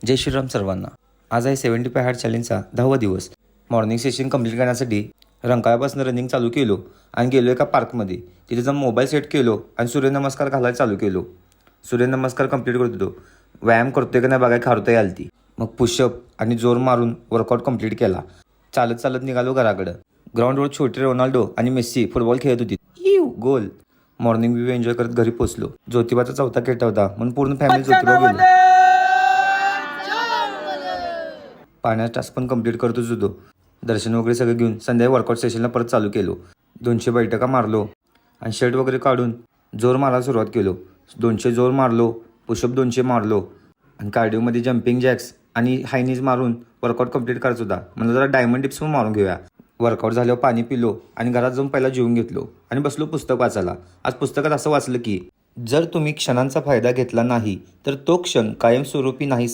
जय श्रीराम सर्वांना. आज आहे 75 हार्ड चॅलेंजचा 10वा दिवस. मॉर्निंग सेशन कंप्लीट करण्यासाठी रंकाळ्यापासून रनिंग चालू केलो आणि गेलो एका पार्कमध्ये. तिथे जाऊन मोबाईल सेट केलो आणि सूर्यनमस्कार घालायला चालू केलो. सूर्यनमस्कार कंप्लीट करत होतो. व्यायाम करतोय का नाही बघायला खारतोय आलती. मग पुशअप आणि जोर मारून वर्कआउट कंप्लीट केला. चालत चालत निघालो घराकडं. ग्राउंडवर छोटे रोनाल्डो आणि मेस्सी फुटबॉल खेळत होती. गोल. मॉर्निंग व्ह्यू एन्जॉय करत घरी पोचलो. ज्योतिबाचा चौथा केटा होता म्हणून पूर्ण फॅमिली ज्योतिबा गेलो. पाण्याचा टास्क पण कंप्लीट करतच होतो. दर्शन वगैरे सगळं घेऊन संध्याकाळी वर्कआउट सेशनला परत चालू केलो. 200 बैठका मारलो आणि शर्ट वगैरे काढून जोर मारायला सुरुवात केलो. 200 जोर मारलो, पुशअप 200 मारलो आणि कार्डिओमध्ये जम्पिंग जॅक्स आणि हायनीज मारून वर्कआउट कंप्लीट करायचा होता. म्हणजे जरा डायमंड टिप्स पण मारून घेऊया. वर्कआउट झाल्यावर पाणी पिलो आणि घरात जाऊन पहिला जेवून घेतलो आणि बसलो पुस्तक वाचायला. आज पुस्तकात असं वाचलं की जर तुम्ही क्षणांचा फायदा घेतला नाही तर तो क्षण कायमस्वरूपी नाही.